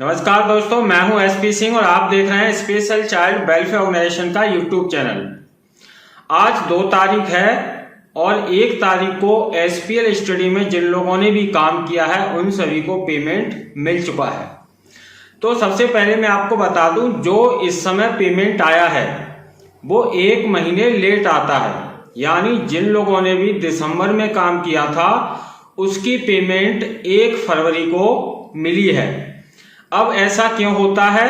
नमस्कार दोस्तों, मैं हूं एसपी सिंह और आप देख रहे हैं स्पेशल चाइल्ड वेलफेयर ऑर्गेनाइजेशन का यूट्यूब चैनल। आज 2 तारीख है और 1 तारीख को एसपीएल स्टडी में जिन लोगों ने भी काम किया है उन सभी को पेमेंट मिल चुका है। तो सबसे पहले मैं आपको बता दूं, जो इस समय पेमेंट आया है वो 1 महीने लेट आता है। यानी जिन लोगों ने भी दिसंबर में काम किया था उसकी पेमेंट 1 फरवरी को मिली है। अब ऐसा क्यों होता है?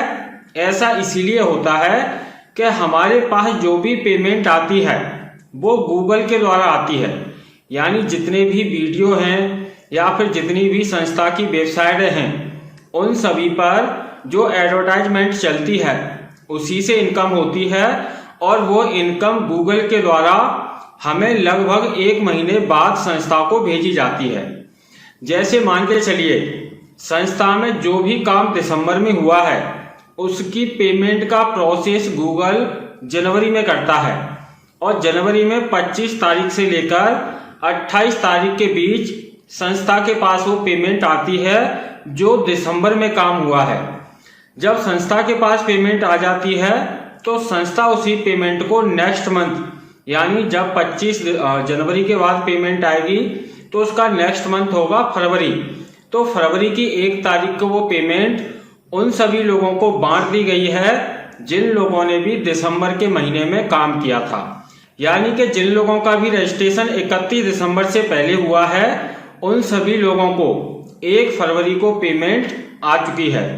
ऐसा इसीलिए होता है कि हमारे पास जो भी पेमेंट आती है वो गूगल के द्वारा आती है। यानी जितने भी वीडियो हैं या फिर जितनी भी संस्था की वेबसाइटें हैं उन सभी पर जो एडवर्टाइजमेंट चलती है उसी से इनकम होती है और वो इनकम गूगल के द्वारा हमें लगभग 1 महीने बाद संस्था को भेजी जाती है। जैसे मान के चलिए, संस्था में जो भी काम दिसंबर में हुआ है उसकी पेमेंट का प्रोसेस गूगल जनवरी में करता है और जनवरी में 25 तारीख से लेकर 28 तारीख के बीच संस्था के पास वो पेमेंट आती है जो दिसंबर में काम हुआ है। जब संस्था के पास पेमेंट आ जाती है तो संस्था उसी पेमेंट को नेक्स्ट मंथ, यानी जब 25 जनवरी के बाद पेमेंट आएगी तो उसका नेक्स्ट मंथ होगा फरवरी। तो फरवरी की 1 तारीख को वो पेमेंट उन सभी लोगों को बांट दी गई है जिन लोगों ने भी दिसंबर के महीने में काम किया था। यानी कि जिन लोगों का भी रजिस्ट्रेशन 31 दिसंबर से पहले हुआ है उन सभी लोगों को 1 फरवरी को पेमेंट आ चुकी है।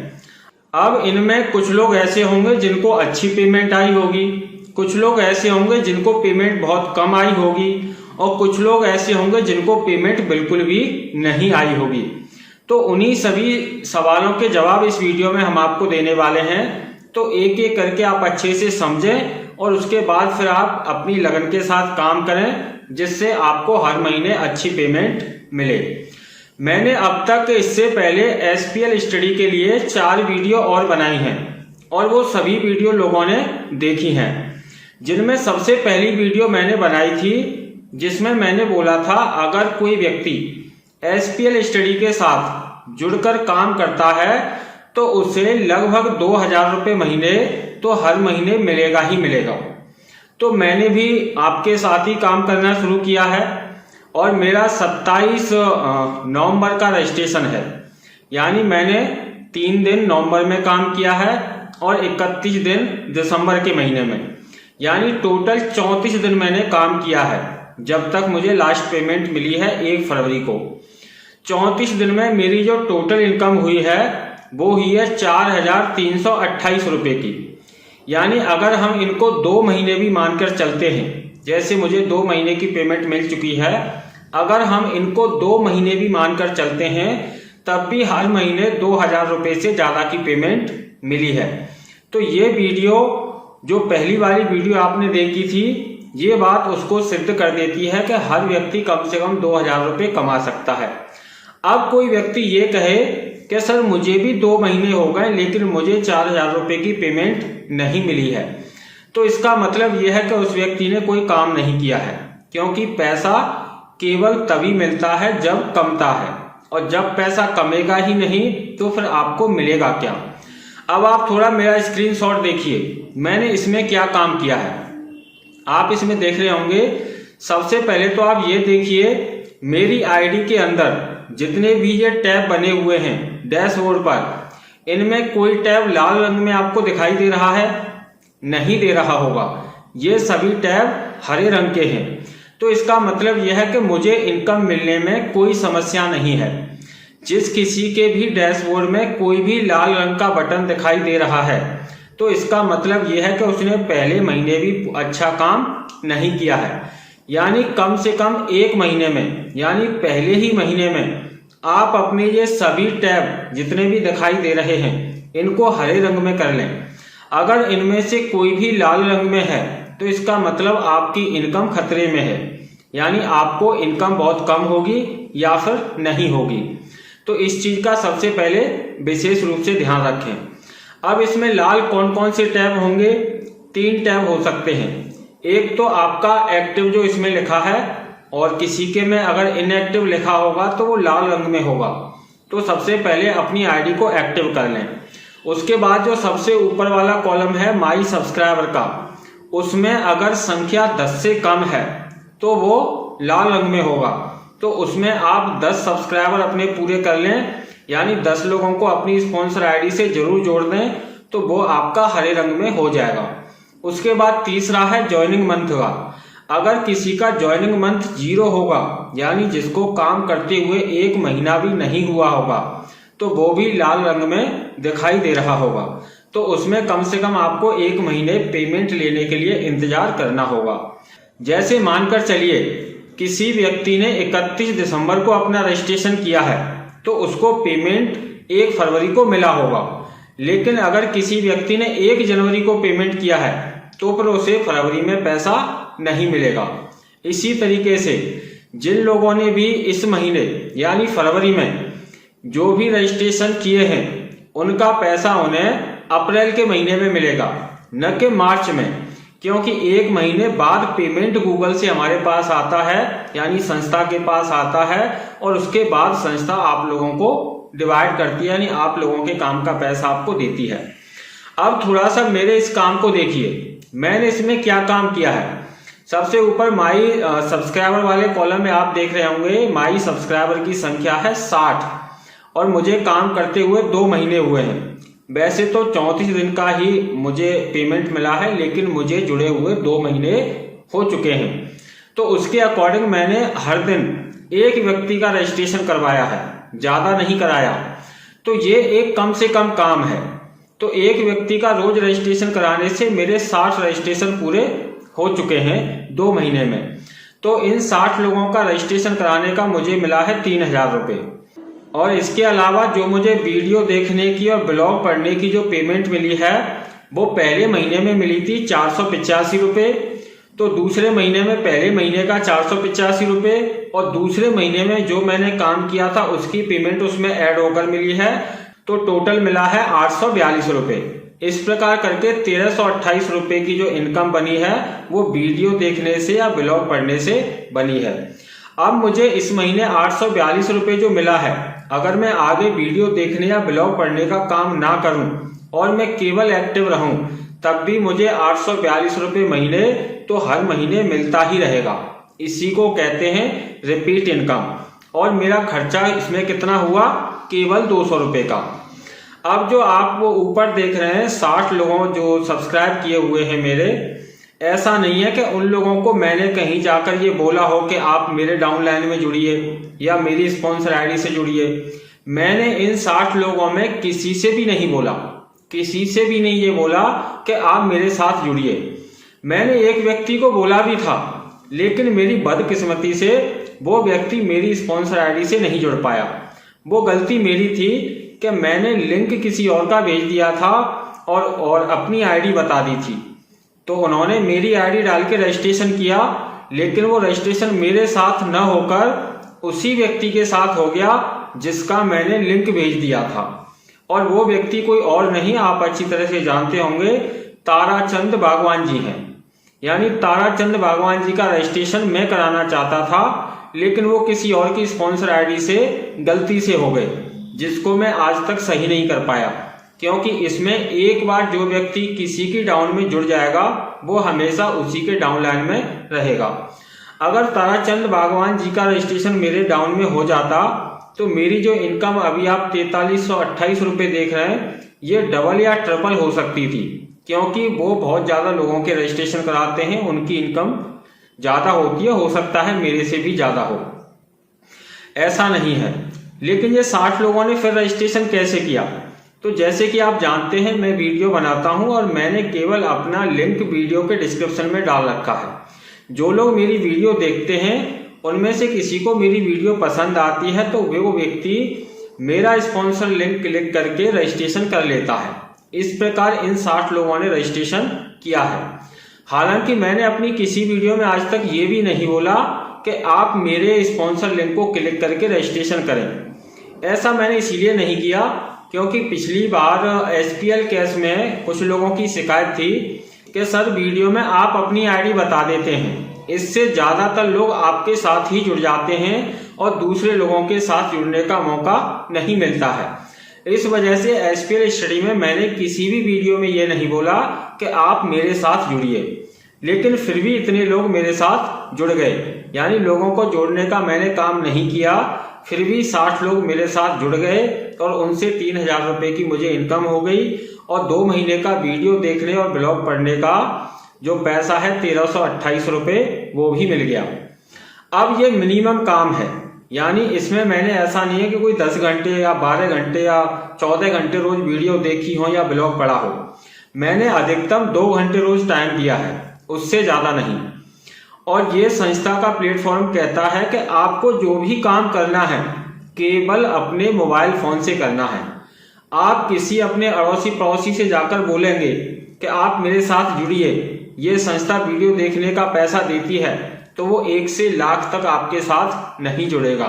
अब इनमें कुछ लोग ऐसे होंगे जिनको अच्छी पेमेंट आई होगी, कुछ लोग ऐसे होंगे जिनको पेमेंट बहुत कम आई होगी और कुछ लोग ऐसे होंगे जिनको पेमेंट बिल्कुल भी नहीं आई होगी। तो उन्हीं सभी सवालों के जवाब इस वीडियो में हम आपको देने वाले हैं। तो एक एक करके आप अच्छे से समझें और उसके बाद फिर आप अपनी लगन के साथ काम करें जिससे आपको हर महीने अच्छी पेमेंट मिले। मैंने अब तक इससे पहले एसपीएल स्टडी के लिए 4 वीडियो और बनाई हैं और वो सभी वीडियो लोगों ने देखी हैं। जिनमें सबसे पहली वीडियो मैंने बनाई थी जिसमें मैंने बोला था अगर कोई व्यक्ति एसपीएल स्टडी के साथ जुड़कर काम करता है तो उसे लगभग 2000 रुपये महीने तो हर महीने मिलेगा ही मिलेगा। तो मैंने भी आपके साथ ही काम करना शुरू किया है और मेरा 27 नवंबर का रजिस्ट्रेशन है। यानी मैंने 3 दिन नवंबर में काम किया है और 31 दिन दिसंबर के महीने में, यानी टोटल 34 दिन मैंने काम किया है जब तक मुझे लास्ट पेमेंट मिली है 1 फरवरी को। 34 दिन में मेरी जो टोटल इनकम हुई है वो हुई है 4328 रुपये की। यानी अगर हम इनको 2 महीने भी मानकर चलते हैं, जैसे मुझे 2 महीने की पेमेंट मिल चुकी है, अगर हम इनको 2 महीने भी मानकर चलते हैं तब भी हर महीने 2000 रुपये से ज़्यादा की पेमेंट मिली है। तो ये वीडियो, जो पहली वाली वीडियो आपने देखी थी, ये बात उसको सिद्ध कर देती है कि हर व्यक्ति कम से कम 2000 रुपये कमा सकता है। अब कोई व्यक्ति ये कहे कि सर मुझे भी 2 महीने हो गए लेकिन मुझे 4000 रुपये की पेमेंट नहीं मिली है, तो इसका मतलब यह है कि उस व्यक्ति ने कोई काम नहीं किया है, क्योंकि पैसा केवल तभी मिलता है जब कमता है और जब पैसा कमेगा ही नहीं तो फिर आपको मिलेगा क्या। अब आप थोड़ा मेरा स्क्रीनशॉट देखिए, मैंने इसमें क्या काम किया है आप इसमें देख रहे होंगे। सबसे पहले तो आप ये देखिए, मेरी आईडी के अंदर जितने भी ये टैब बने हुए हैं डैशबोर्ड पर, इनमें कोई टैब लाल रंग में आपको दिखाई दे रहा है? नहीं दे रहा होगा। ये सभी टैब हरे रंग के हैं। तो इसका मतलब यह है कि मुझे इनकम मिलने में कोई समस्या नहीं है। जिस किसी के भी डैशबोर्ड में कोई भी लाल रंग का बटन दिखाई दे रहा है तो इसका मतलब यह है कि उसने पहले महीने भी अच्छा काम नहीं किया है। यानी कम से कम 1 महीने में, यानी पहले ही महीने में आप अपने ये सभी टैब जितने भी दिखाई दे रहे हैं इनको हरे रंग में कर लें। अगर इनमें से कोई भी लाल रंग में है तो इसका मतलब आपकी इनकम खतरे में है, यानी आपको इनकम बहुत कम होगी या फिर नहीं होगी। तो इस चीज का सबसे पहले विशेष रूप से ध्यान रखें। अब इसमें लाल कौन कौन से टैब होंगे? 3 टैब हो सकते हैं। एक तो आपका एक्टिव जो इसमें लिखा है और किसी के में अगर इनएक्टिव लिखा होगा तो वो लाल रंग में होगा। तो सबसे पहले अपनी आईडी को एक्टिव कर लें। उसके बाद जो सबसे ऊपर वाला कॉलम है माई सब्सक्राइबर का, उसमें अगर संख्या 10 से कम है तो वो लाल रंग में होगा। तो उसमें आप 10 सब्सक्राइबर अपने पूरे कर लें, यानी 10 लोगों को अपनी स्पॉन्सर आईडी से जरूर जोड़ दें, तो वो आपका हरे रंग में हो जाएगा। उसके बाद तीसरा है ज्वाइनिंग मंथ का। अगर किसी का ज्वाइनिंग मंथ 0 होगा, यानी जिसको काम करते हुए 1 महीना भी नहीं हुआ होगा, तो वो भी लाल रंग में दिखाई दे रहा होगा। तो उसमें कम से कम आपको 1 महीने पेमेंट लेने के लिए इंतजार करना होगा। जैसे मानकर चलिए किसी व्यक्ति ने 31 दिसंबर को अपना रजिस्ट्रेशन किया है, तो उसको पेमेंट 1 फरवरी को मिला होगा। लेकिन अगर किसी व्यक्ति ने 1 जनवरी को पेमेंट किया है, तो फिर उसे फरवरी में पैसा नहीं मिलेगा। इसी तरीके से जिन लोगों ने भी इस महीने यानी फरवरी में जो भी रजिस्ट्रेशन किए हैं, उनका पैसा उन्हें अप्रैल के महीने में मिलेगा, न कि मार्च में, क्योंकि 1 महीने बाद पेमेंट गूगल से हमारे पास आता है, यानी संस्था के पास आता है, और उसके बाद संस्था आप लोगों को डिवाइड करती है, यानी आप लोगों के काम का पैसा आपको देती है। अब थोड़ा सा मेरे इस काम को देखिए, मैंने इसमें क्या काम किया है। सबसे ऊपर माई सब्सक्राइबर वाले कॉलम में आप देख रहे होंगे माई सब्सक्राइबर की संख्या है 60, और मुझे काम करते हुए 2 महीने हुए हैं। वैसे तो 34 दिन का ही मुझे पेमेंट मिला है, लेकिन मुझे जुड़े हुए 2 महीने हो चुके हैं। तो उसके अकॉर्डिंग मैंने हर दिन एक व्यक्ति का रजिस्ट्रेशन करवाया है, ज्यादा नहीं कराया। तो ये एक कम से कम काम है। तो एक व्यक्ति का रोज रजिस्ट्रेशन कराने से मेरे 60 रजिस्ट्रेशन पूरे हो चुके हैं 2 महीने में। तो इन 60 लोगों का रजिस्ट्रेशन कराने का मुझे मिला है 3000 रुपये। और इसके अलावा जो मुझे वीडियो देखने की और ब्लॉग पढ़ने की जो पेमेंट मिली है, वो पहले महीने में मिली थी 485 रुपये। तो दूसरे महीने में पहले महीने का 485 रुपये, और दूसरे महीने में जो मैंने काम किया था उसकी पेमेंट उसमें ऐड होकर मिली है। तो टोटल मिला है 842 रुपये। इस प्रकार करके 1328 रुपये की जो इनकम बनी है, वो वीडियो देखने से या ब्लॉग पढ़ने से बनी है। अब मुझे इस महीने 842 रुपये जो मिला है, अगर मैं आगे वीडियो देखने या ब्लॉग पढ़ने का काम ना करूं और मैं केवल एक्टिव रहूं, तब भी मुझे 842 रुपये महीने तो हर महीने मिलता ही रहेगा। इसी को कहते हैं रिपीट इनकम। और मेरा खर्चा इसमें कितना हुआ, केवल 200 रुपये का। अब जो आप वो ऊपर देख रहे हैं 60 लोगों जो सब्सक्राइब किए हुए हैं मेरे, ऐसा नहीं है कि उन लोगों को मैंने कहीं जाकर ये बोला हो कि आप मेरे डाउनलाइन में जुड़िए या मेरी स्पॉन्सर आईडी से जुड़िए। मैंने इन 60 लोगों में किसी से भी नहीं बोला, किसी से भी नहीं ये बोला कि आप मेरे साथ जुड़िए। मैंने एक व्यक्ति को बोला भी था, लेकिन मेरी बदकिस्मती से वो व्यक्ति मेरी स्पॉन्सर आईडी से नहीं जुड़ पाया। वो गलती मेरी थी कि मैंने लिंक किसी और का भेज दिया था और अपनी आईडी बता दी थी। तो उन्होंने मेरी आईडी डाल के रजिस्ट्रेशन किया, लेकिन वो रजिस्ट्रेशन मेरे साथ न होकर उसी व्यक्ति के साथ हो गया जिसका मैंने लिंक भेज दिया था। और वो व्यक्ति कोई और नहीं, आप अच्छी तरह से जानते होंगे, ताराचंद बागवान जी हैं। यानी ताराचंद बागवान जी का रजिस्ट्रेशन मैं कराना चाहता था, लेकिन वो किसी और की स्पॉन्सर आईडी से गलती से हो गए, जिसको मैं आज तक सही नहीं कर पाया। क्योंकि इसमें एक बार जो व्यक्ति किसी की डाउन में जुड़ जाएगा, वो हमेशा उसी के डाउनलाइन में रहेगा। अगर ताराचंद बागवान जी का रजिस्ट्रेशन मेरे डाउन में हो जाता, तो मेरी जो इनकम अभी आप 4328 रुपये देख रहे हैं, ये डबल या ट्रिपल हो सकती थी। क्योंकि वो बहुत ज्यादा लोगों के रजिस्ट्रेशन कराते हैं, उनकी इनकम ज्यादा होती है, हो सकता है मेरे से भी ज्यादा हो, ऐसा नहीं है। लेकिन ये 60 लोगों ने फिर रजिस्ट्रेशन कैसे किया? तो जैसे कि आप जानते हैं, मैं वीडियो बनाता हूं और मैंने केवल अपना लिंक वीडियो के डिस्क्रिप्शन में डाल रखा है। जो लोग मेरी वीडियो देखते हैं, उनमें से किसी को मेरी वीडियो पसंद आती है, तो वो व्यक्ति मेरा स्पॉन्सर लिंक क्लिक करके रजिस्ट्रेशन कर लेता है। इस प्रकार इन 60 लोगों ने रजिस्ट्रेशन किया है। हालांकि मैंने अपनी किसी वीडियो में आज तक ये भी नहीं बोला कि आप मेरे स्पॉन्सर लिंक को क्लिक करके रजिस्ट्रेशन करें। ऐसा मैंने इसीलिए नहीं किया क्योंकि पिछली बार SPL कैश में कुछ लोगों की शिकायत थी कि सर वीडियो में आप अपनी आईडी बता देते हैं, इससे ज्यादातर लोग आपके साथ ही जुड़ जाते हैं और दूसरे लोगों के साथ जुड़ने का मौका नहीं मिलता है। इस वजह से एसपीएल स्टडी में मैंने किसी भी वीडियो में ये नहीं बोला कि आप मेरे साथ जुड़िए, लेकिन फिर भी इतने लोग मेरे साथ जुड़ गए, यानी लोगों को जोड़ने का मैंने काम नहीं किया, फिर भी 60 लोग मेरे साथ जुड़ गए और उनसे 3000 रुपए की मुझे इनकम हो गई और 2 महीने का वीडियो देखने और ब्लॉग पढ़ने का जो पैसा है 1328 रुपए वो भी मिल गया। अब ये मिनिमम काम है, यानी इसमें मैंने ऐसा नहीं है कि कोई 10 घंटे या 12 घंटे या 14 घंटे रोज वीडियो देखी हो या ब्लॉग पढ़ा हो। मैंने अधिकतम 2 घंटे रोज टाइम दिया है, उससे ज्यादा नहीं। और ये संस्था का प्लेटफॉर्म कहता है कि आपको जो भी काम करना है केवल अपने मोबाइल फोन से करना है। आप किसी अपने अड़ोसी पड़ोसी से जाकर बोलेंगे कि आप मेरे साथ जुड़िए, ये संस्था वीडियो देखने का पैसा देती है, तो वो 1 से लाख तक आपके साथ नहीं जुड़ेगा,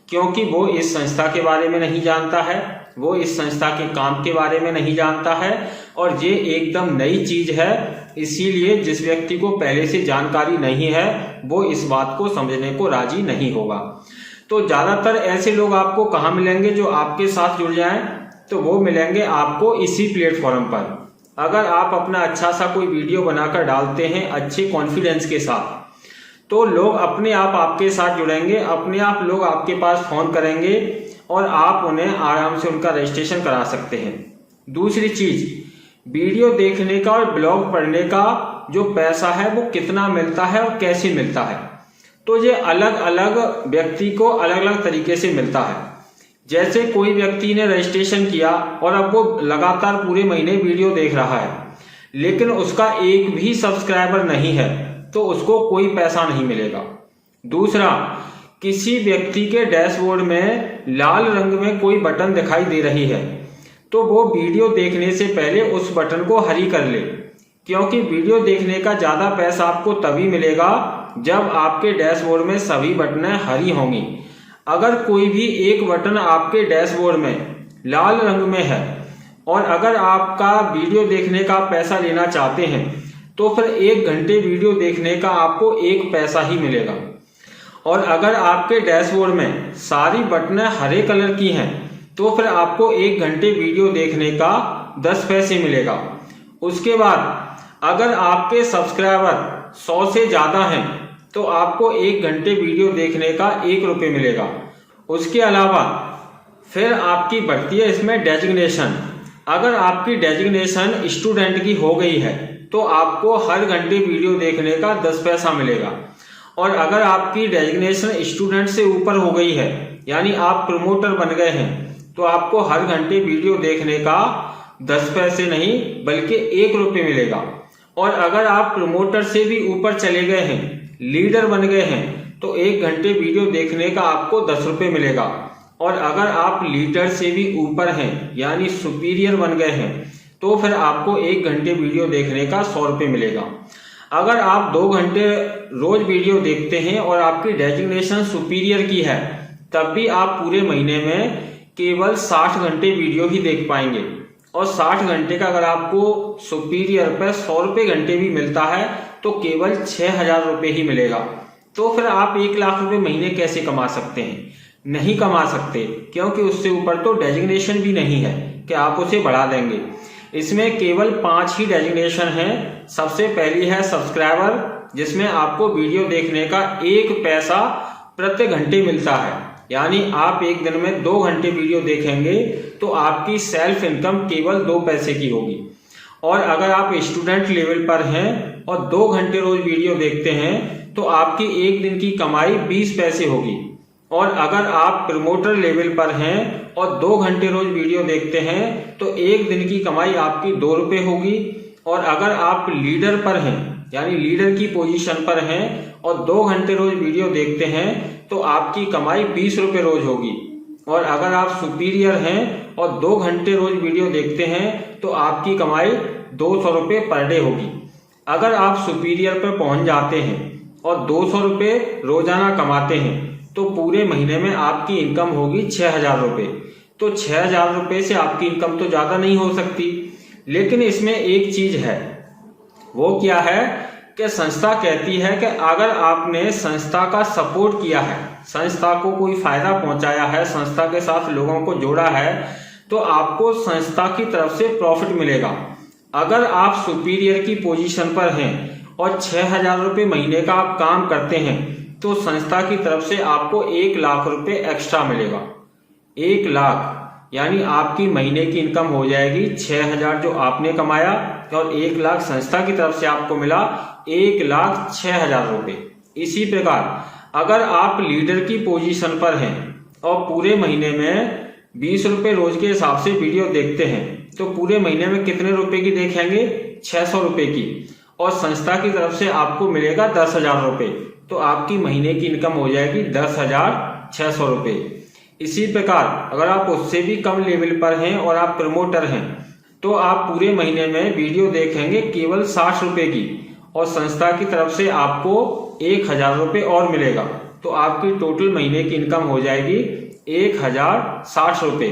क्योंकि वो इस संस्था के बारे में नहीं जानता है, वो इस संस्था के काम के बारे में नहीं जानता है और ये एकदम नई चीज है। इसीलिए जिस व्यक्ति को पहले से जानकारी नहीं है वो इस बात को समझने को राजी नहीं होगा। तो ज्यादातर ऐसे लोग आपको कहाँ मिलेंगे जो आपके साथ जुड़ जाएं? तो वो मिलेंगे आपको इसी प्लेटफॉर्म पर। अगर आप अपना अच्छा सा कोई वीडियो बनाकर डालते हैं अच्छे कॉन्फिडेंस के साथ, तो लोग अपने आप आपके साथ जुड़ेंगे, अपने आप लोग आपके पास फोन करेंगे और आप उन्हें आराम से उनका रजिस्ट्रेशन करा सकते हैं। दूसरी चीज, वीडियो देखने का और ब्लॉग पढ़ने का जो पैसा है वो कितना मिलता है और कैसे मिलता है, तो ये अलग अलग व्यक्ति को अलग अलग तरीके से मिलता है। जैसे कोई व्यक्ति ने रजिस्ट्रेशन किया और अब वो लगातार पूरे महीने वीडियो देख रहा है, लेकिन उसका एक भी सब्सक्राइबर नहीं है, तो उसको कोई पैसा नहीं मिलेगा। दूसरा, किसी व्यक्ति के डैशबोर्ड में लाल रंग में कोई बटन दिखाई दे रही है, तो वो वीडियो देखने से पहले उस बटन को हरी कर ले, क्योंकि वीडियो देखने का ज्यादा पैसा आपको तभी मिलेगा जब आपके डैशबोर्ड में सभी बटनें हरी होंगी। अगर कोई भी एक बटन आपके डैशबोर्ड में लाल रंग में है और अगर आपका वीडियो देखने का पैसा लेना चाहते हैं, तो फिर 1 घंटे वीडियो देखने का आपको 1 पैसा ही मिलेगा। और अगर आपके डैशबोर्ड में सारी बटनें हरे कलर की हैं, तो फिर आपको 1 घंटे वीडियो देखने का 10 पैसे मिलेगा। उसके बाद अगर आपके सब्सक्राइबर 100 से ज्यादा हैं, तो आपको 1 घंटे वीडियो देखने का 1 रुपये मिलेगा। उसके अलावा फिर आपकी बढ़ती है इसमें डेजिग्नेशन। अगर आपकी डेजिग्नेशन स्टूडेंट की हो गई है, तो आपको हर घंटे वीडियो देखने का 10 पैसा मिलेगा। और अगर आपकी डेजिग्नेशन स्टूडेंट से ऊपर हो गई है, यानी आप प्रमोटर बन गए हैं, तो आपको हर घंटे वीडियो देखने का 10 पैसे नहीं बल्कि 1 रुपये मिलेगा। और अगर आप प्रमोटर से भी ऊपर चले गए हैं, लीडर बन गए हैं, तो 1 घंटे वीडियो देखने का आपको 10 रुपये मिलेगा। और अगर आप लीडर से भी ऊपर हैं, यानी सुपीरियर बन गए हैं, तो फिर आपको 1 घंटे वीडियो देखने का 100 रुपये मिलेगा। अगर आप 2 घंटे रोज वीडियो देखते हैं और आपकी डेजिग्नेशन सुपीरियर की है, तब भी आप पूरे महीने में केवल 60 घंटे वीडियो ही देख पाएंगे। और 60 घंटे का अगर आपको सुपीरियर पे 100 रुपये घंटे भी मिलता है, तो केवल 6000 रुपये ही मिलेगा। तो फिर आप 1 लाख रुपए महीने कैसे कमा सकते हैं? नहीं कमा सकते, क्योंकि उससे ऊपर तो डेजिग्नेशन भी नहीं है कि आप उसे बढ़ा देंगे। इसमें केवल 5 ही डेजिग्नेशन है। सबसे पहली है सब्सक्राइबर, जिसमें आपको वीडियो देखने का 1 पैसा प्रति घंटे मिलता है, यानी आप एक दिन में 2 घंटे वीडियो देखेंगे तो आपकी सेल्फ इनकम केवल 2 पैसे की होगी। और अगर आप स्टूडेंट लेवल पर हैं और 2 घंटे रोज वीडियो देखते हैं, तो आपकी एक दिन की कमाई 20 पैसे होगी। और अगर आप प्रमोटर लेवल पर हैं और 2 घंटे रोज वीडियो देखते हैं, तो एक दिन की कमाई आपकी 2 रुपये होगी। और अगर आप लीडर पर हैं, यानी लीडर की पोजीशन पर हैं और 2 घंटे रोज वीडियो देखते हैं, तो आपकी कमाई 20 रुपये रोज होगी। और अगर आप सुपीरियर हैं और 2 घंटे रोज वीडियो देखते हैं, तो आपकी कमाई 200 रुपये पर डे होगी। अगर आप सुपीरियर पर पहुंच जाते हैं और 200 रुपये रोजाना कमाते हैं, तो पूरे महीने में आपकी इनकम होगी 6000 रुपये। तो 6000 रुपये से आपकी इनकम तो ज्यादा नहीं हो सकती, लेकिन इसमें एक चीज है। वो क्या है कि संस्था कहती है कि अगर आपने संस्था का सपोर्ट किया है, संस्था को कोई फायदा पहुंचाया है, संस्था के साथ लोगों को जोड़ा है, तो आपको संस्था की तरफ से प्रॉफिट मिलेगा। अगर आप सुपीरियर की पोजीशन पर हैं और 6,000 रुपये महीने का आप काम करते हैं तो संस्था की तरफ से आपको 1 लाख रुपए एक्स्ट्रा मिलेगा। 1 लाख यानी आपकी महीने की इनकम हो जाएगी 6,000 जो आपने कमाया और 1 लाख संस्था की तरफ से आपको मिला 1,06,000 रुपए। इसी प्रकार अगर आप लीडर की पोजीशन पर हैं और पूरे महीने में 20 रुपए रोज के हिसाब से वीडियो देखते हैं तो पूरे महीने में कितने रुपए की देखेंगे? 600 रुपए की, और संस्था की तरफ से आपको मिलेगा 10,000 रुपए, तो आपकी महीने की इनकम हो जाएगी 10,600 रुपए। इसी प्रकार अगर आप उससे भी कम लेवल पर हैं और आप प्रमोटर हैं तो आप पूरे महीने में वीडियो देखेंगे केवल 60 रुपए की और संस्था की तरफ से आपको 1,000 रुपए और मिलेगा, तो आपकी टोटल महीने की इनकम हो जाएगी 1,060 रुपए।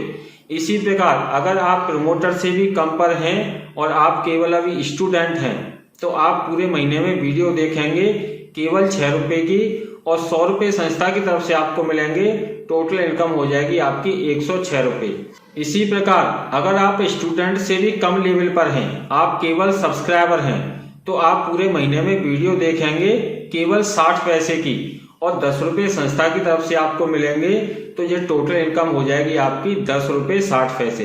इसी प्रकार अगर आप प्रमोटर से भी कम पर हैं और आप केवल अभी स्टूडेंट हैं तो आप पूरे महीने में वीडियो देखेंगे केवल 6 रुपए की और 100 रुपए संस्था की तरफ से आपको मिलेंगे, टोटल इनकम हो जाएगी आपकी 106 रुपए। इसी प्रकार अगर आप स्टूडेंट से भी कम लेवल पर हैं, आप केवल सब्सक्राइबर हैं, तो आप पूरे महीने में वीडियो देखेंगे केवल 60 पैसे की और 10 रुपए संस्था की तरफ से आपको मिलेंगे, तो ये टोटल इनकम हो जाएगी आपकी 10 रुपए 60 पैसे।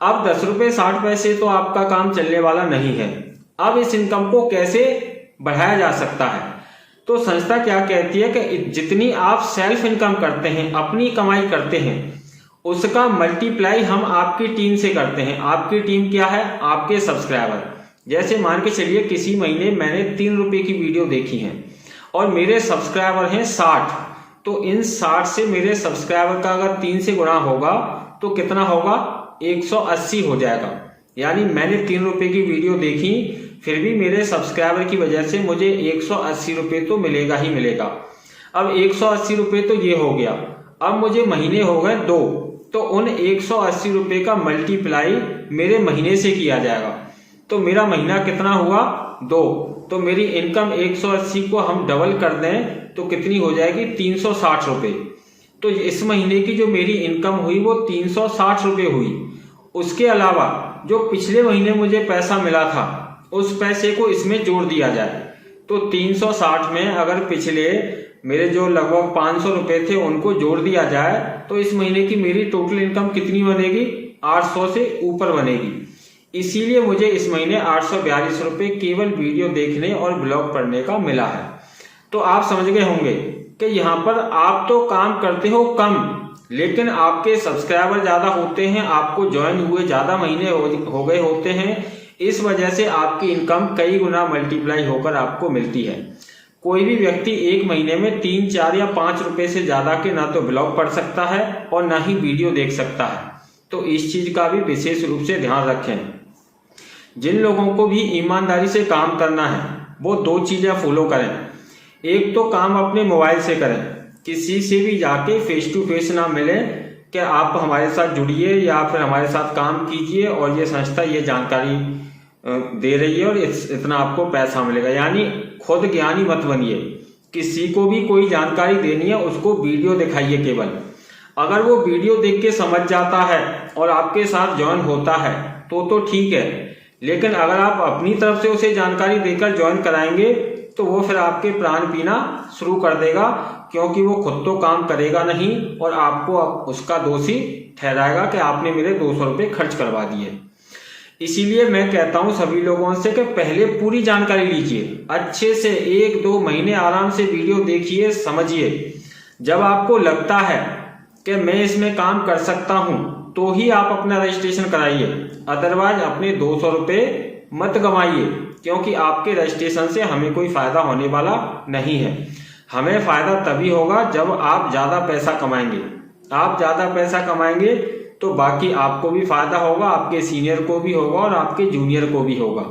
अब 10 रुपए 60 पैसे तो आपका काम चलने वाला नहीं है। अब इस इनकम को कैसे बढ़ाया जा सकता है? तो संस्था क्या कहती है कि जितनी आप सेल्फ इनकम करते हैं, अपनी कमाई करते हैं, उसका मल्टीप्लाई हम आपकी टीम से करते हैं। आपकी टीम क्या है? आपके सब्सक्राइबर। जैसे मान के चलिए किसी महीने मैंने 3 रुपए की वीडियो देखी है और मेरे सब्सक्राइबर हैं 60, तो इन 60 से मेरे सब्सक्राइबर का अगर 3 से गुणा होगा तो कितना होगा? 180 हो जाएगा। यानी मैंने 3 रुपए की वीडियो देखी, फिर भी मेरे सब्सक्राइबर की वजह से मुझे 180 रुपए तो मिलेगा ही मिलेगा। अब 180 रुपए तो ये हो गया, अब मुझे महीने हो गए 2, तो उन 180 रुपए का मल्टीप्लाई मेरे महीने से किया जाएगा, तो मेरा महीना कितना हुआ? 2, तो मेरी इनकम 180 को हम डबल कर दें तो कितनी हो जाएगी? 360 रुपए। तो इस महीने की जो मेरी इनकम हुई वो 360 रुपए हुई। उसके अलावा जो पिछले महीने मुझे पैसा मिला था उस पैसे को इसमें जोड़ दिया जाए, तो 360 में अगर पिछले मेरे जो लगभग 500 रुपए थे उनको जोड़ दिया जाए तो इस महीने की मेरी टोटल इनकम कितनी बनेगी? 800 से ऊपर बनेगी। इसीलिए मुझे इस महीने 842 रुपए केवल वीडियो देखने और ब्लॉग पढ़ने का मिला है। तो आप समझ गए होंगे कि यहाँ पर आप तो काम करते हो कम, लेकिन आपके सब्सक्राइबर ज्यादा होते हैं, आपको ज्वाइन हुए ज्यादा महीने हो गए होते हैं, इस वजह से आपकी इनकम कई गुना मल्टीप्लाई होकर आपको मिलती है। कोई भी व्यक्ति एक महीने में 3, 4 या 5 रुपए से ज्यादा के ना तो ब्लॉग पढ़ सकता है और ना ही वीडियो देख सकता है, तो इस चीज का भी विशेष रूप से ध्यान रखें। जिन लोगों को भी ईमानदारी से काम करना है वो 2 चीजें फॉलो करें। एक तो काम अपने मोबाइल से करें, किसी से भी जाके फेस टू फेस ना मिले कि आप हमारे साथ जुड़िए या फिर हमारे साथ काम कीजिए और ये संस्था ये जानकारी दे रही है और इतना आपको पैसा मिलेगा। यानी खुद ज्ञानी मत बनिए, किसी को भी कोई जानकारी देनी है उसको वीडियो दिखाइए केवल। अगर वो वीडियो देख के समझ जाता है और आपके साथ ज्वाइन होता है तो ठीक है, लेकिन अगर आप अपनी तरफ से उसे जानकारी देकर ज्वाइन कराएंगे तो वो फिर आपके प्राण पीना शुरू कर देगा, क्योंकि वो खुद तो काम करेगा नहीं और आपको उसका दोषी ठहराएगा कि आपने मेरे 200 रुपए खर्च करवा दिए। इसीलिए मैं कहता हूं सभी लोगों से कि पहले पूरी जानकारी लीजिए, अच्छे से 1-2 महीने आराम से वीडियो देखिए, समझिए। जब आपको लगता है कि मैं इसमें काम कर सकता हूं तो ही आप अपना रजिस्ट्रेशन कराइए, अदरवाइज अपने 200 रुपए मत गंवाइए, क्योंकि आपके रजिस्ट्रेशन से हमें कोई फायदा होने वाला नहीं है। हमें फायदा तभी होगा जब आप ज्यादा पैसा कमाएंगे। आप ज्यादा पैसा कमाएंगे तो बाकी आपको भी फायदा होगा, आपके सीनियर को भी होगा और आपके जूनियर को भी होगा,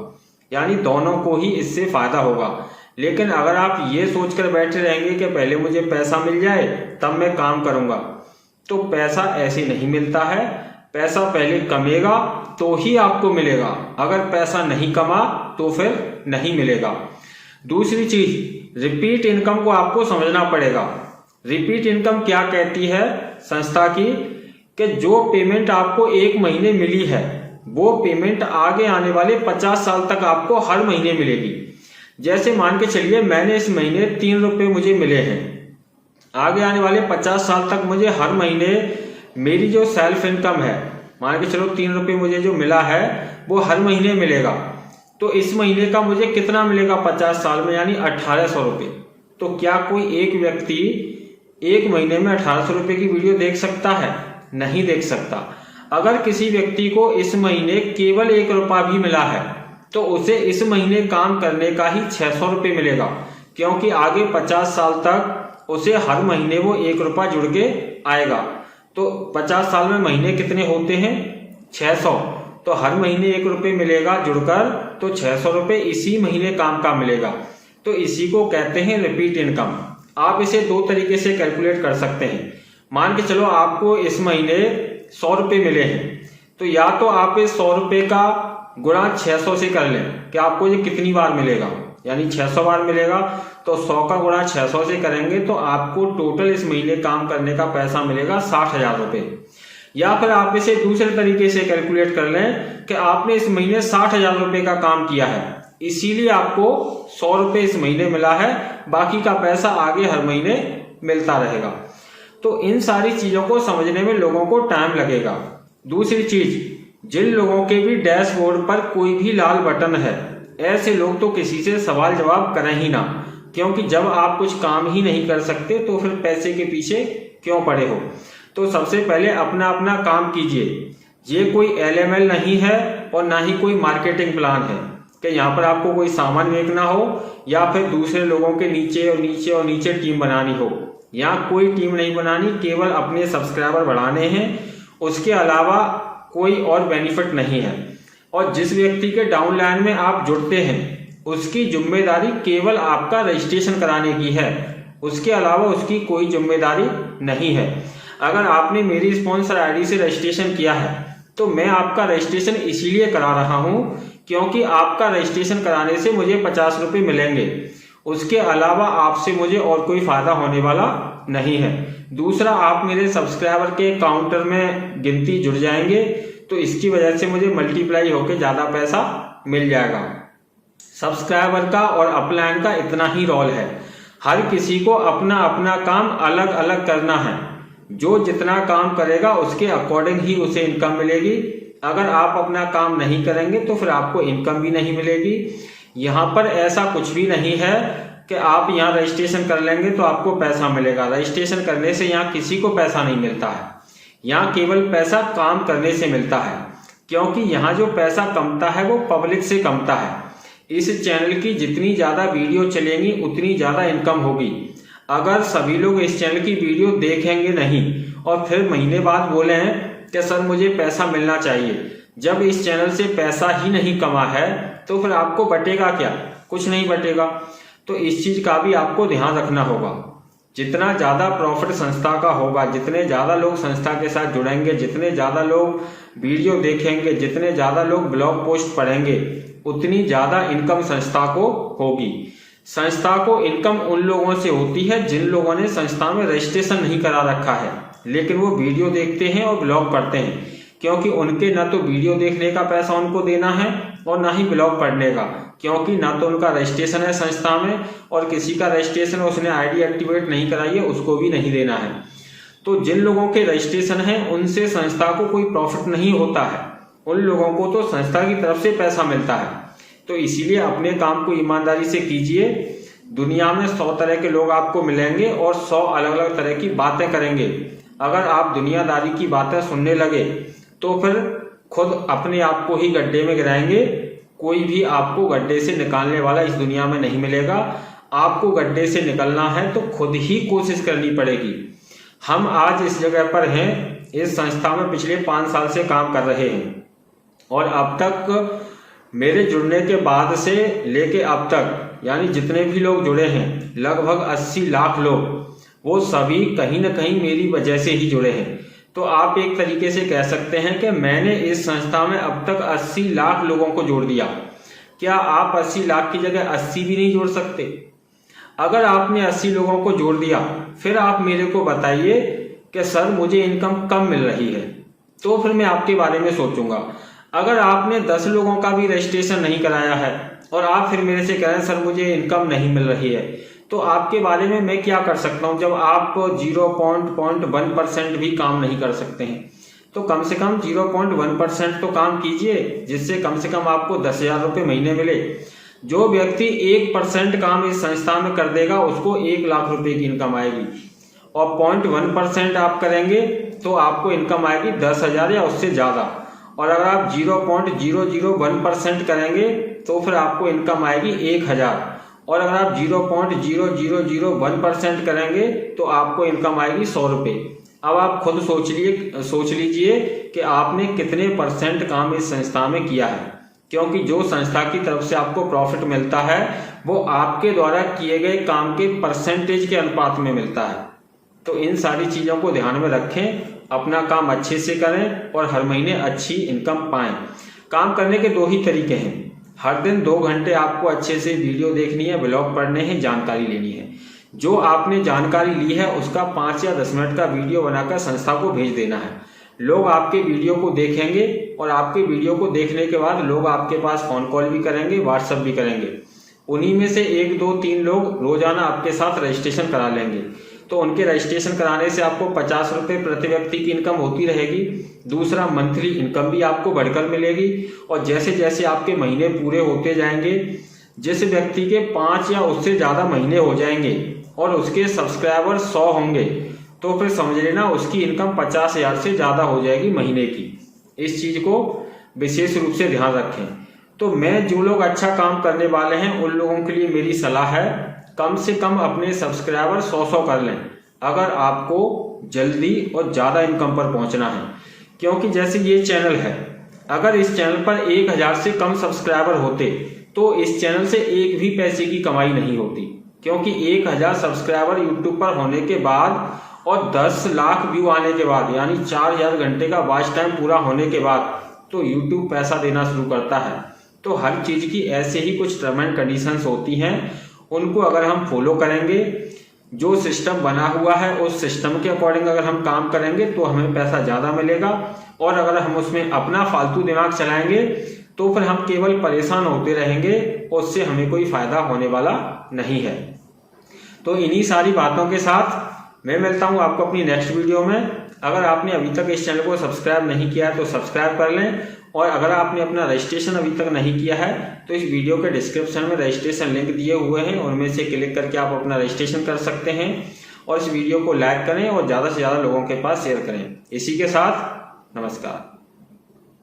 यानी दोनों को ही इससे फायदा होगा। लेकिन अगर आप ये सोचकर बैठे रहेंगे कि पहले मुझे पैसा मिल जाए तब मैं काम करूंगा, तो पैसा ऐसे नहीं मिलता है। पैसा पहले कमेगा तो ही आपको मिलेगा, अगर पैसा नहीं कमा तो फिर नहीं मिलेगा। दूसरी चीज, रिपीट इनकम को आपको समझना पड़ेगा। रिपीट इनकम क्या कहती है संस्था की, कि जो पेमेंट आपको एक महीने मिली है वो पेमेंट आगे आने वाले 50 साल तक आपको हर महीने मिलेगी। जैसे मान के चलिए मैंने इस महीने 3 रुपये मुझे मिले हैं, आगे आने वाले 50 साल तक मुझे हर महीने मेरी जो सेल्फ इनकम है, मान के चलो 3 रुपये मुझे जो मिला है वो हर महीने मिलेगा। तो इस महीने का मुझे कितना मिलेगा 50 साल में, यानी 1800 रुपये। तो क्या कोई एक व्यक्ति एक महीने में 1800 रुपये की वीडियो देख सकता है? नहीं देख सकता। अगर किसी व्यक्ति को इस महीने केवल 1 रुपया भी मिला है तो उसे इस महीने काम करने का ही 600 रुपये मिलेगा, क्योंकि आगे 50 साल तक उसे हर महीने वो 1 रुपया जुड़ के आएगा। तो 50 साल में महीने कितने होते हैं? 600। तो हर महीने 1 रुपये मिलेगा जुड़कर, तो 600 रुपये इसी महीने काम का मिलेगा। तो इसी को कहते हैं रिपीट इनकम। आप इसे 2 तरीके से कैलकुलेट कर सकते हैं। मान के चलो आपको इस महीने 100 रुपये मिले हैं, तो या तो आप इस 100 रुपये का गुणा 600 से कर लें कि आपको ये कितनी बार मिलेगा, यानी 600 बार मिलेगा। तो 100 का गुणा 600 से करेंगे तो आपको टोटल इस महीने काम करने का पैसा मिलेगा 60,000 रुपये। या फिर आप इसे दूसरे तरीके से कैलकुलेट कर लें कि आपने इस महीने 60,000 रुपये का काम किया है, इसीलिए आपको 100 रुपये इस महीने मिला है, बाकी का पैसा आगे हर महीने मिलता रहेगा। तो इन सारी चीजों को समझने में लोगों को टाइम लगेगा। दूसरी चीज, जिन लोगों के भी डैशबोर्ड पर कोई भी लाल बटन है, ऐसे लोग तो किसी से सवाल जवाब करें ही ना, क्योंकि जब आप कुछ काम ही नहीं कर सकते तो फिर पैसे के पीछे क्यों पड़े हो। तो सबसे पहले अपना अपना काम कीजिए। ये कोई LML नहीं है और ना ही कोई मार्केटिंग प्लान है कि यहाँ पर आपको कोई सामान बेचना हो या फिर दूसरे लोगों के नीचे और नीचे और नीचे टीम बनानी हो। यहाँ कोई टीम नहीं बनानी, केवल अपने सब्सक्राइबर बढ़ाने हैं, उसके अलावा कोई और बेनिफिट नहीं है। और जिस व्यक्ति के डाउनलाइन में आप जुड़ते हैं उसकी जिम्मेदारी केवल आपका रजिस्ट्रेशन कराने की है, उसके अलावा उसकी कोई जिम्मेदारी नहीं है। अगर आपने मेरी स्पॉन्सर आईडी से रजिस्ट्रेशन किया है तो मैं आपका रजिस्ट्रेशन इसीलिए करा रहा हूं क्योंकि आपका रजिस्ट्रेशन कराने से मुझे 50 रुपये मिलेंगे, उसके अलावा आपसे मुझे और कोई फायदा होने वाला नहीं है। दूसरा, आप मेरे सब्सक्राइबर के काउंटर में गिनती जुड़ जाएंगे, तो इसकी वजह से मुझे मल्टीप्लाई होकर ज्यादा पैसा मिल जाएगा। सब्सक्राइबर का और अपलाइन का इतना ही रोल है। हर किसी को अपना अपना काम अलग अलग करना है। जो जितना काम करेगा उसके अकॉर्डिंग ही उसे इनकम मिलेगी। अगर आप अपना काम नहीं करेंगे तो फिर आपको इनकम भी नहीं मिलेगी। यहाँ पर ऐसा कुछ भी नहीं है कि आप यहाँ रजिस्ट्रेशन कर लेंगे तो आपको पैसा मिलेगा। रजिस्ट्रेशन करने से यहाँ किसी को पैसा नहीं मिलता है। यहाँ केवल पैसा काम करने से मिलता है, क्योंकि यहाँ जो पैसा कमता है वो पब्लिक से कमता है। इस चैनल की जितनी ज्यादा वीडियो चलेंगी उतनी ज्यादा इनकम होगी। अगर सभी लोग इस चैनल की वीडियो देखेंगे नहीं और फिर महीने बाद बोले हैं कि सर मुझे पैसा मिलना चाहिए, जब इस चैनल से पैसा ही नहीं कमा है तो फिर आपको बटेगा क्या? कुछ नहीं बटेगा। तो इस चीज का भी आपको ध्यान रखना होगा। जितना ज्यादा प्रॉफिट संस्था का होगा, जितने ज्यादा लोग संस्था के साथ जुड़ेंगे, जितने ज्यादा लोग वीडियो देखेंगे, जितने ज्यादा लोग ब्लॉग पोस्ट पढ़ेंगे, उतनी ज्यादा इनकम संस्था को होगी। संस्था को इनकम उन लोगों से होती है जिन लोगों ने संस्था में रजिस्ट्रेशन नहीं करा रखा है, लेकिन वो वीडियो देखते हैं और ब्लॉग पढ़ते हैं, क्योंकि उनके ना तो वीडियो देखने का पैसा उनको देना है और ना ही ब्लॉग पढ़ने का, क्योंकि ना तो उनका रजिस्ट्रेशन है संस्था में और किसी का रजिस्ट्रेशन उसने आईडी एक्टिवेट नहीं कराई है उसको भी नहीं देना है। तो जिन लोगों के रजिस्ट्रेशन है उनसे संस्था को कोई प्रॉफिट नहीं होता है, उन लोगों को तो संस्था की तरफ से पैसा मिलता है। तो इसीलिए अपने काम को ईमानदारी से कीजिए। दुनिया में 100 तरह के लोग आपको मिलेंगे और 100 अलग अलग तरह की बातें करेंगे। अगर आप दुनियादारी की बातें सुनने लगे तो फिर खुद अपने आप को ही गड्ढे में गिराएंगे। कोई भी आपको गड्ढे से निकालने वाला इस दुनिया में नहीं मिलेगा। आपको गड्ढे से निकलना है तो खुद ही कोशिश करनी पड़ेगी। हम आज इस जगह पर हैं, इस संस्था में पिछले 5 साल से काम कर रहे हैं और अब तक मेरे जुड़ने के बाद से लेके अब तक, यानी जितने भी लोग जुड़े हैं लगभग 80 लाख लोग, वो सभी कहीं ना कहीं मेरी वजह से ही जुड़े हैं। तो आप एक तरीके से कह सकते हैं कि मैंने इस संस्था में अब तक 80 लाख लोगों को जोड़ दिया। क्या आप 80 लाख की जगह 80 भी नहीं जोड़ सकते? अगर आपने 80 लोगों को जोड़ दिया, फिर आप मेरे को बताइए कि सर मुझे इनकम कम मिल रही है, तो फिर मैं आपके बारे में सोचूंगा। अगर आपने 10 लोगों का भी रजिस्ट्रेशन नहीं कराया है और आप फिर मेरे से कह रहे हैं सर मुझे इनकम नहीं मिल रही है, तो आपके बारे में मैं क्या कर सकता हूं जब आप 0.1% भी काम नहीं कर सकते हैं? तो कम से कम 0.1% तो काम कीजिए, जिससे कम से कम आपको 10,000 रुपये महीने मिले। जो व्यक्ति 1% काम इस संस्था में कर देगा उसको 1 लाख रुपए की इनकम आएगी, और 0.1% आप करेंगे तो आपको इनकम आएगी 10,000 या उससे ज़्यादा। और अगर आप 0.001% करेंगे तो फिर आपको इनकम आएगी 1,000, और अगर आप 0.0001% करेंगे तो आपको इनकम आएगी 100 रुपये। अब आप खुद सोच लीजिए कि आपने कितने % काम इस संस्था में किया है, क्योंकि जो संस्था की तरफ से आपको प्रॉफिट मिलता है वो आपके द्वारा किए गए काम के % के अनुपात में मिलता है। तो इन सारी चीज़ों को ध्यान में रखें, अपना काम अच्छे से करें और हर महीने अच्छी इनकम पाएं। काम करने के 2 ही तरीके हैं। हर दिन 2 घंटे आपको अच्छे से वीडियो देखनी है, ब्लॉग पढ़ने हैं, जानकारी लेनी है। जो आपने जानकारी ली है उसका 5 या 10 मिनट का वीडियो बनाकर संस्था को भेज देना है। लोग आपके वीडियो को देखेंगे और आपके वीडियो को देखने के बाद लोग आपके पास फोन कॉल भी करेंगे, व्हाट्सएप भी करेंगे। उन्हीं में से 1, 2, 3 लोग रोजाना आपके साथ रजिस्ट्रेशन करा लेंगे, तो उनके रजिस्ट्रेशन कराने से आपको 50 रुपये प्रति व्यक्ति की इनकम होती रहेगी। दूसरा, मंथली इनकम भी आपको बढ़कर मिलेगी, और जैसे जैसे आपके महीने पूरे होते जाएंगे, जिस व्यक्ति के 5 या उससे ज़्यादा महीने हो जाएंगे और उसके सब्सक्राइबर 100 होंगे, तो फिर समझ लेना उसकी इनकम 50,000 से ज़्यादा हो जाएगी महीने की। इस चीज़ को विशेष रूप से ध्यान रखें। तो मैं जो लोग अच्छा काम करने वाले हैं उन लोगों के लिए मेरी सलाह है, कम से कम अपने सब्सक्राइबर 100 कर लें अगर आपको जल्दी और ज़्यादा इनकम पर पहुंचना है। क्योंकि जैसे ये चैनल है, अगर इस चैनल पर 1000 से कम सब्सक्राइबर होते तो इस चैनल से 1 भी पैसे की कमाई नहीं होती, क्योंकि 1000 सब्सक्राइबर यूट्यूब पर होने के बाद और 10 लाख व्यू आने के बाद, यानी 4000 घंटे का वॉच टाइम पूरा होने के बाद तो यूट्यूब पैसा देना शुरू करता है। तो हर चीज़ की ऐसे ही कुछ टर्म एंड कंडीशंस होती हैं, उनको अगर हम फॉलो करेंगे, जो सिस्टम बना हुआ है उस सिस्टम के अकॉर्डिंग अगर हम काम करेंगे तो हमें पैसा ज़्यादा मिलेगा। और अगर हम उसमें अपना फालतू दिमाग चलाएंगे तो फिर हम केवल परेशान होते रहेंगे, उससे हमें कोई फायदा होने वाला नहीं है। तो इन्हीं सारी बातों के साथ मैं मिलता हूँ आपको अपनी नेक्स्ट वीडियो में। अगर आपने अभी तक इस चैनल को सब्सक्राइब नहीं किया है तो सब्सक्राइब कर लें, और अगर आपने अपना रजिस्ट्रेशन अभी तक नहीं किया है तो इस वीडियो के डिस्क्रिप्शन में रजिस्ट्रेशन लिंक दिए हुए हैं, उनमें से क्लिक करके आप अपना रजिस्ट्रेशन कर सकते हैं। और इस वीडियो को लाइक करें और ज़्यादा से ज़्यादा लोगों के पास शेयर करें। इसी के साथ नमस्कार।